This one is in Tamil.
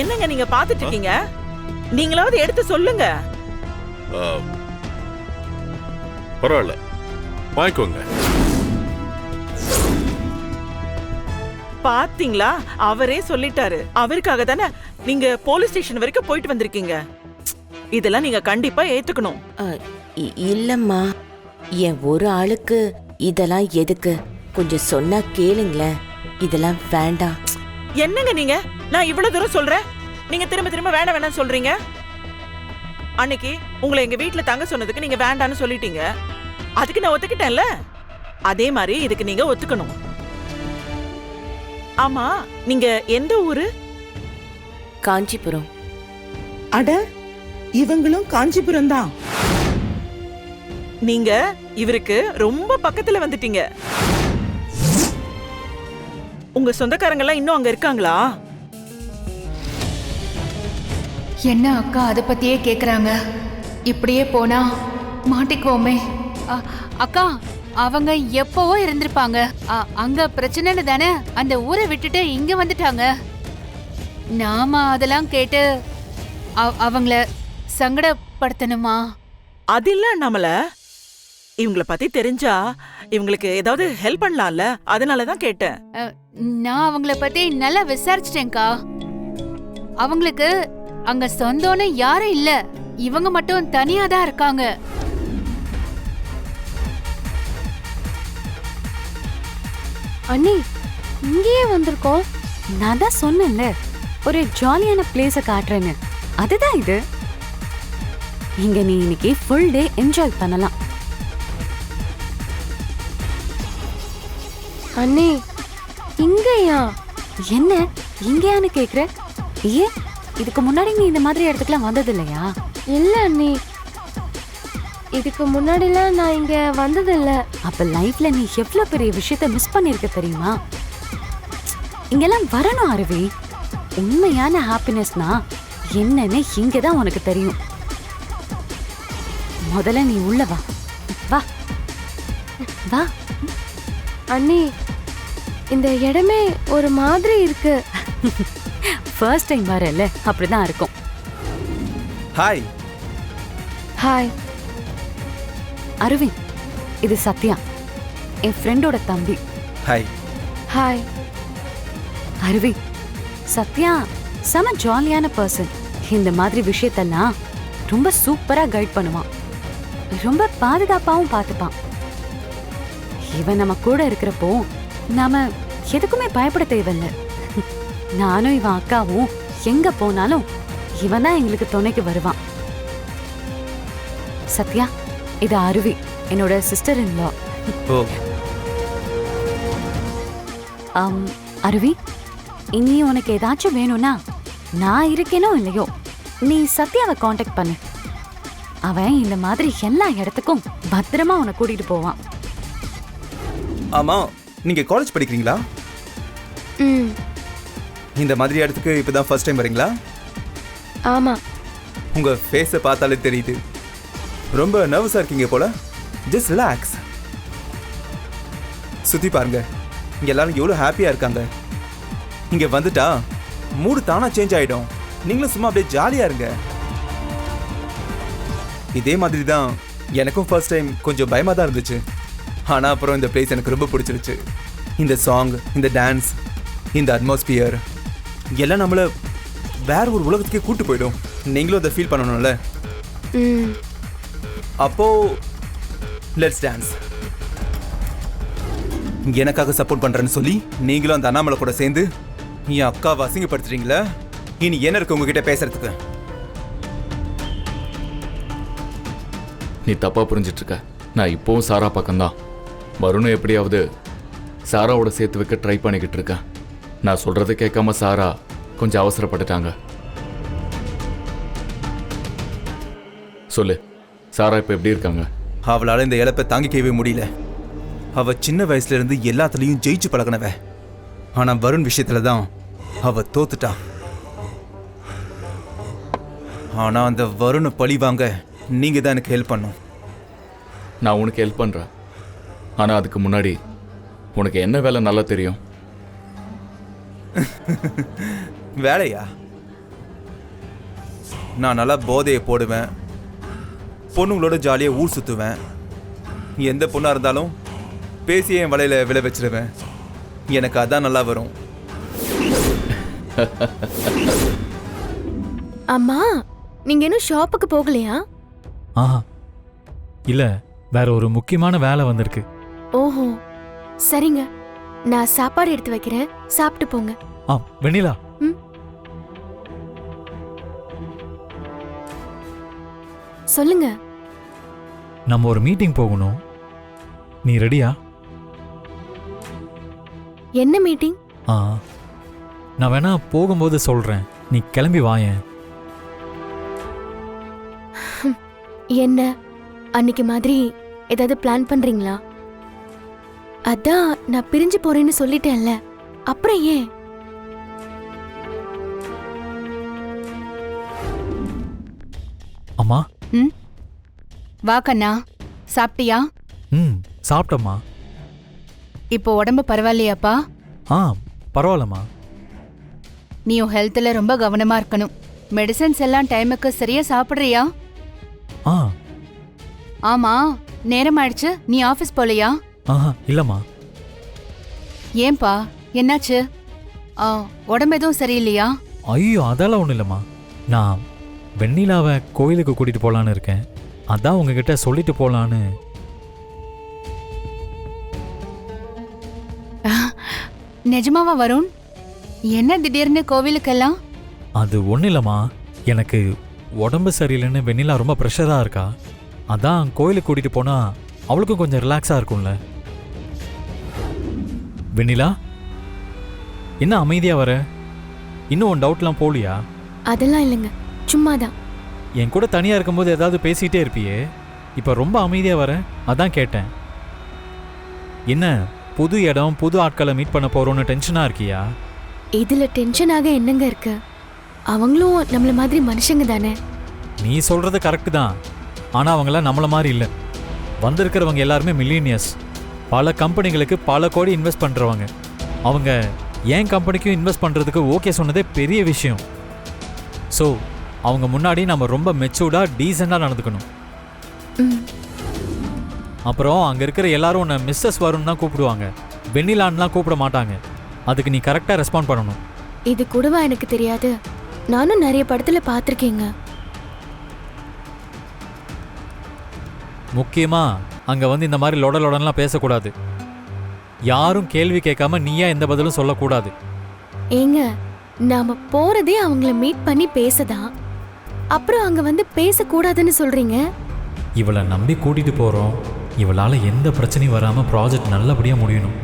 என்னங்க நீங்க பாத்துட்டு இருக்கீங்க? நீங்களாவது எடுத்து சொல்லுங்க. பரவாயில்ல, வாங்கிக்கோங்க. பாத்தீங்களா, அவரே சொல்லிட்டாரு. அவருக்காக தானே நீங்க போலீஸ் ஸ்டேஷன் வரைக்கும் போயிட்டு வந்திருக்கீங்க. இதெல்லாம் நீங்க கண்டிப்பா ஏத்துக்கணும். இல்லம்மா, என் ஒரு ஆளுக்கு இதெல்லாம் எதுக்கு? கொஞ்சம் சொன்னா கேளுங்களேன். இதெல்லாம் வேண்டாம். என்னங்க நீங்க? நான் இவ்வளவு தூரம் சொல்றேன், நீங்க திரும்ப திரும்ப வேணாம் சொல்றீங்க. அன்னைக்கு உங்களை எங்க வீட்டுல தங்க சொன்னதுக்கு நீங்க வேண்டான்னு சொல்லிட்டீங்க. அதுக்கு நான் ஒத்துக்கிட்டேன்ல. அதே மாதிரி இதுக்கு நீங்க ஒத்துக்கணும். ஆமா, நீங்க எந்த ஊரு? காஞ்சிபுரம். அட, இவங்களும் காஞ்சிபுரம் தான். நீங்க இவருக்கு ரொம்ப பக்கத்துல வந்துட்டீங்க. உங்க சொந்தக்காரங்க எல்லாம் இன்னும் அங்க இருக்காங்களா? என்ன அக்கா அதை பத்தியே கேக்குறாங்க? இப்படியே போனா மாட்டிக்குவோமே. அக்கா, அவங்க எப்பவோ இருந்திருப்பாங்க. அங்க பிரச்சனைன்னு தானே அந்த ஊரை விட்டுட்டு இங்க வந்துட்டாங்க. நாம அதெல்லாம் கேட்டு அவங்கள சங்கடப்படுத்தணுமா? அது இல்ல நம்மள. இவங்கள பத்தி தெரிஞ்சா இவங்களுக்கு ஏதாவது ஹெல்ப் பண்ணலாம்ல, அதனாலதான் கேட்டேன். நான் அவங்கள பத்தி நல்லா விசாரிச்சிட்டேன்க்கா. அவங்களுக்கு அங்க சொந்தம்னு யாரும் இல்ல. இவங்க மட்டும் தனியா தான் இருக்காங்க. அண்ணி, இங்கேயே வந்திருக்கோம். நான் தான் சொன்னேன்ல, ஒரு ஜாலியான பிளேஸ காட்டுறேன்னு. அதுதான் இது. இங்க நீ இன்னைக்கு ஃபுல் டே என்ஜாய் பண்ணலாம். அண்ணி, இங்கயா? என்ன இங்கயான்னு கேக்குற? ஏன், இதுக்கு முன்னாடி நீ இந்த மாதிரி இடத்துக்குலாம் வந்தது இல்லையா? இல்ல அண்ணி, இதுக்கு முன்னாடிலாம் நான் இங்க வந்தது இல்ல. அப்ப லைஃப்ல நீ எவ்வளவு பெரிய விஷயத்த மிஸ் பண்ணிருக்க தெரியுமா? இங்கெல்லாம் வரணும் அருவி. உண்மையான ஹாப்பினஸ்னா என்னன்னு இங்கதான் உனக்கு தெரியும். முதல்ல நீ உள்ள வா. வா வா. அண்ணி, இந்த இடமே ஒரு மாதிரி இருக்கு. ஃபர்ஸ்ட் டைம் வரல, அப்படிதான் இருக்கும். ஹாய். ஹாய் அரவிந்த், இது சத்யா, என் ஃப்ரெண்டோட தம்பி. ஹாய். ஹாய் அரவி. சத்யா செம ஜாலியான பர்சன். இந்த மாதிரி விஷயத்தெல்லாம் ரொம்ப சூப்பரா கைட் பண்ணுவான். ரொம்ப பாதுகாப்பாவும் பார்த்துப்பான். இவன் நம்ம கூட இருக்கிறப்போ நாம எதுக்குமே பயப்பட தேவையில்லை. நானும் இவன் அக்காவும் எங்க போனாலும் இவன் தான் எங்களுக்கு துணைக்கு வருவான். சத்யா, இது அருவி, என்னோட சிஸ்டர் இன் லா. அருவி, இனி உனக்கு ஏதாச்சும் வேணும்னா நான் இருக்கேனோ இல்லையோ, நீ சத்யாவை காண்டாக்ட் பண்ணு. அவன் இந்த மாதிரி எல்லா இடத்துக்கும் பத்திரமா உன்னை கூட்டிட்டு போவான். ஆமா, நீங்க காலேஜ் படிக்கிறீங்களா? இந்த மாதிரி இடத்துக்கு இப்பதான் ஃபர்ஸ்ட் டைம் வரீங்களா? ஆமா. உங்க ஃபேஸை பார்த்தாலே தெரியுது, ரொம்ப நர்வஸா இருக்கீங்க போல. Just relax. சுத்தி பாருங்க, இங்க எல்லாரும் எவ்வளவு ஹாப்பியா இருக்காங்க. இங்க வந்துட்டா மூடு தானா சேஞ்ச் ஆயிடும். நீங்களும் சும்மா அப்படியே ஜாலியா இருங்க. இதே மாதிரி தான் எனக்கும் ஃபர்ஸ்ட் டைம் கொஞ்சம் பயமா தான் இருந்துச்சு. ஆனா அப்புறம் இந்த பிளேஸ் எனக்கு ரொம்ப பிடிச்சிருச்சு. இந்த சாங், இந்த டான்ஸ், இந்த அட்மாஸ்பியர் எல்லாம் நம்மள வேற ஒரு உலகத்துக்கே கூட்டு போயிடும். நீங்களும் அதை ஃபீல் பண்ணணும்ல. அப்போ லெட்ஸ் டான்ஸ். எனக்காக சப்போர்ட் பண்றேன்னு சொல்லி நீங்களும் அந்த அண்ணாமலை கூட சேர்ந்து என் அக்காவை அசிங்கப்படுத்துறீங்களா? இனி என்ன இருக்கு உங்ககிட்ட பேசுறதுக்கு? நீ தப்பா புரிஞ்சிட்டு இருக்க. நான் இப்போவும் சாரா பக்கம்தான். வருணும் எப்படியாவது சாராவோட சேர்த்து வைக்க ட்ரை பண்ணிக்கிட்டு இருக்கேன். நான் சொல்றதை கேட்காம சாரா கொஞ்சம் அவசரப்பட்டுட்டாங்க. சொல்லு, சாரா இப்ப எப்படி இருக்காங்க? அவளால இந்த இழப்பை தாங்கிக்கவே முடியல. அவ சின்ன வயசுல இருந்து எல்லாத்துலயும் ஜெயிச்சு பழகினவ. ஆனா வருண் விஷயத்துல தான் அவ தோத்துட்டா. ஆனா அந்த வருணை பழி வாங்க நீங்க தான் எனக்கு ஹெல்ப் பண்ணும். நான் உனக்கு ஹெல்ப் பண்றேன். ஆனா அதுக்கு முன்னாடி உனக்கு என்ன வேலை நல்லா தெரியும்? வேலையா? நான் நல்லா போதையை போடுவேன், பொண்ணுங்களோட ஜாலியாக ஊர் சுற்றுவேன், எந்த பொண்ணாக இருந்தாலும் பேசி என் வலையில் விழ வச்சிருவேன். எனக்கு அதான் நல்லா வரும். அம்மா நீங்க இன்னும் ஷாப்புக்கு போகலையா? ஆஹா இல்லை, வேற ஒரு முக்கியமான வேலை வந்திருக்கு. ஓஹோ சரிங்க, நான் சாப்பாடு எடுத்து வைக்கிறேன், சாப்பிட்டு போங்க. வெண்ணிலா, சொல்லுங்க. நம்ம ஒரு மீட்டிங் போகணும். நீ ரெடியா? என்ன மீட்டிங்? நான் வேணா போகும்போது சொல்றேன், நீ கிளம்பி வாயேன். என்ன அன்னைக்கு மாதிரி ஏதாவது பிளான் பண்றீங்களா? அதான் நான் பிரிஞ்சு போறேன்னு சொல்லிட்டேன்ல, அப்புறம் ஏன்? அம்மா. வா கண்ணா, சாப்பிட்டியா? சாப்பிட்டம்மா. இப்போ உடம்பு பரவாயில்லையாப்பா? பரவாயில்லம்மா. நீ உன் ஹெல்த்ல ரொம்ப கவனமா இருக்கணும். மெடிசன்ஸ் எல்லாம் டைமுக்கு சரியா சாப்பிடுறியா? ஆமா, நேரம் ஆயிடுச்சு, நீ ஆபீஸ் போலையா? இல்லம்மா. ஏன்பா, என்னாச்சு? உடம்பு எதுவும் சரியில்லையா? ஐயோ அதெல்லாம் ஒன்றும் இல்லைம்மா. நான் வெண்ணிலாவை கோயிலுக்கு கூட்டிட்டு போலான்னு இருக்கேன், அதான் உங்ககிட்ட சொல்லிட்டு போலான்னு. நிஜமாவா வருண்? என்ன திடீர்னு கோவிலுக்கெல்லாம்? அது ஒன்றும் இல்லைம்மா, எனக்கு உடம்பு சரியில்லைன்னு வெண்ணிலா ரொம்ப ப்ரெஷராக இருக்கா, அதான் கோயிலுக்கு கூட்டிட்டு போனா அவளுக்கும் கொஞ்சம் ரிலாக்ஸாக இருக்கும்ல. வெண்ணிலா, என்ன அமைதியாக வர? இன்னும் உன் டவுட்லாம் போலியா? அதெல்லாம் இல்லைங்க, சும்மாதான். என் கூட தனியாக இருக்கும்போது ஏதாவது பேசிகிட்டே இருப்பியே, இப்போ ரொம்ப அமைதியாக வர, அதான் கேட்டேன். என்ன புது இடம் புது ஆட்களை மீட் பண்ண போகிறோன்னு டென்ஷனாக இருக்கியா? இதுல டென்ஷனாக என்னங்க இருக்கு? அவங்களும் நம்மள மாதிரி மனுஷங்க தானே. நீ சொல்கிறது கரெக்டு தான், ஆனால் அவங்களாம் நம்மள மாதிரி இல்லை. வந்திருக்கிறவங்க எல்லாருமே மில்லினியர்ஸ், பல கம்பெனிகளுக்கு பல கோடி இன்வெஸ்ட் பண்ணுறவங்க. அவங்க என் கம்பெனிக்கும் இன்வெஸ்ட் பண்ணுறதுக்கு ஓகே சொன்னதே பெரிய விஷயம். ஸோ அவங்க முன்னாடி நம்ம ரொம்ப மெச்சூர்டாக டீசெண்டாக நடந்துக்கணும். அப்புறம் அங்கே இருக்கிற எல்லாரும் உன்னை மிஸ்ஸஸ் வருண் தான் கூப்பிடுவாங்க, வெண்ணிலான்லாம் கூப்பிட மாட்டாங்க. அதுக்கு நீ கரெக்டாக ரெஸ்பாண்ட் பண்ணணும். இது கூடவா எனக்கு தெரியாது? நானும் நிறைய படத்துல பார்த்துருக்கேங்க. முக்கியமாக அங்கே வந்து இந்த மாதிரி லொடலொடன்லாம் பேசக்கூடாது. யாரும் கேள்வி கேட்காம நீயா எந்த பதிலும் சொல்லக்கூடாது. ஏங்க, நாம போறதே அவங்கள மீட் பண்ணி பேசதான், அப்புறம் அங்க வந்து பேசக்கூடாதுன்னு சொல்றீங்க? இவளை நம்பி கூட்டிட்டு போகிறோம், இவளால் எந்த பிரச்சனையும் வராமல் ப்ராஜெக்ட் நல்லபடியாக முடியணும்.